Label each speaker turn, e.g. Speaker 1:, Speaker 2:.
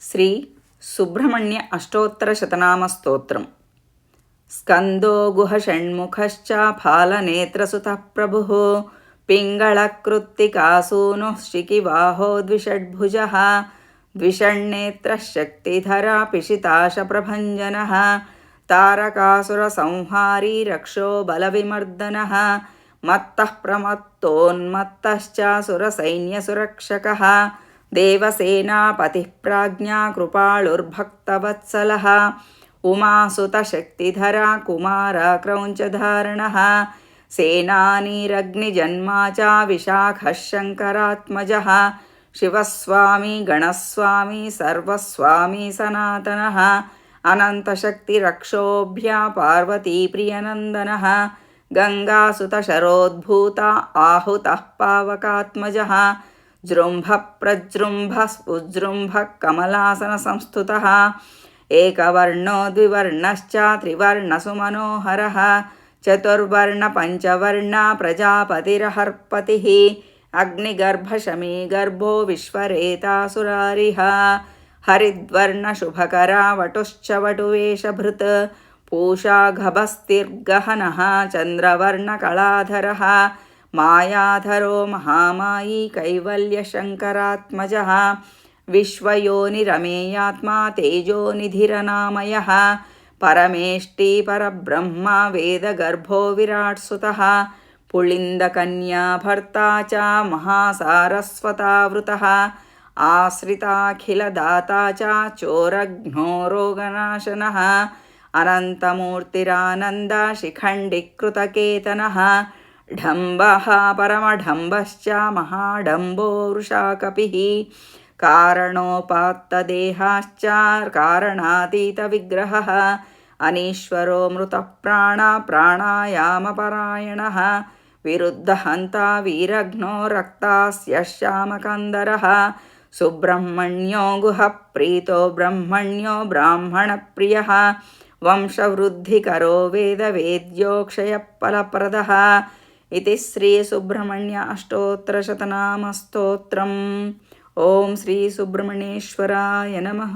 Speaker 1: శ్రీ సుబ్రహ్మణ్య అష్టోత్తరశతనామస్తోత్రం. స్కందో గుహ షణ్ముఖశ్చ ఫాలనేత్రసుతః ప్రభుః పింగళకృత్తికాసూనుః శిఖివాహో ద్విషడ్భుజः ద్విషణ్నేత్రः శక్తిధరా పిశితాశప్రభञ्जनः తారకాసురసంహారీ రక్షో బలవిమర్దనः మత్తః ప్రమత్తోన్మత్తశ్చాసురసైన్యసురక్షకः దేవసేనాపతిః ప్రాజ్ఞా కృపాళుర్భక్తవత్సలः ఉమాసుతశక్తిధరా కుమారక్రౌంచధారణः సేనానీరగ్నిజన్మా చ విశాఖः శంకరాత్మజः శివస్వామి గణస్వామి సర్వస్వామి సనాతనः అనంతశక్తిరక్షోభ్యా పార్వతీప్రియనందనः గంగాసుతశరోద్భూత ఆహుతః పావకాత్మజः జృంభ ప్రజృంభ ఉజృంభ కమలాసనసంస్థుతः ఏకవర్ణో ద్వివర్ణశ్చ త్రివర్ణసుమనోహరः చతుర్వర్ణపంచవర్ణ ప్రజాపతిరహర్పతిः అగ్నిగర్భశమీగర్భో విశ్వరేతాసురారిः హరిద్వర్ణశుభకరా వటుశ్చ వటువేషభృత్ పూషాఘభస్తిర్గహనः చంద్రవర్ణకళాధరः మాయాధరో మహామాయీ కైవల్యశంకరాత్మజः విశ్వయోనిరమేయాత్మా తేజోనిధిరనామయः పరమేష్టి పరబ్రహ్మ వేదగర్భో విరాట్సుతः పుళిందకన్యా భర్తా చ మహాసారస్వతావృతः ఆశ్రితాఖిలదాతా చ చోరఘ్నో రోగనాశనः అనంతమూర్తిరానంద శిఖండికృతకేతనः ఢంబః పరమఢంబశ్చ మహాఢంబో వృషాకపిः కారణోపాత్తదేహాశ్చ కారణాతీతవిగ్రహः అనీశ్వరో మృతప్రాణ ప్రాణాయామపరాయణः విరుద్ధహంతా వీరఘ్నో రక్తాస్య శ్యామకందరः సుబ్రహ్మణ్యో గుహప్రీతో బ్రహ్మణ్యో బ్రాహ్మణప్రియः వంశవృద్ధికరో వేదవేద్యోక్షయఫలప్రదः इति श्री सुब्रह्मण्य अष्टोत्तरशतनामस्तोत्रम्. ओम श्री सुब्रह्मण्येश्वराय नमः.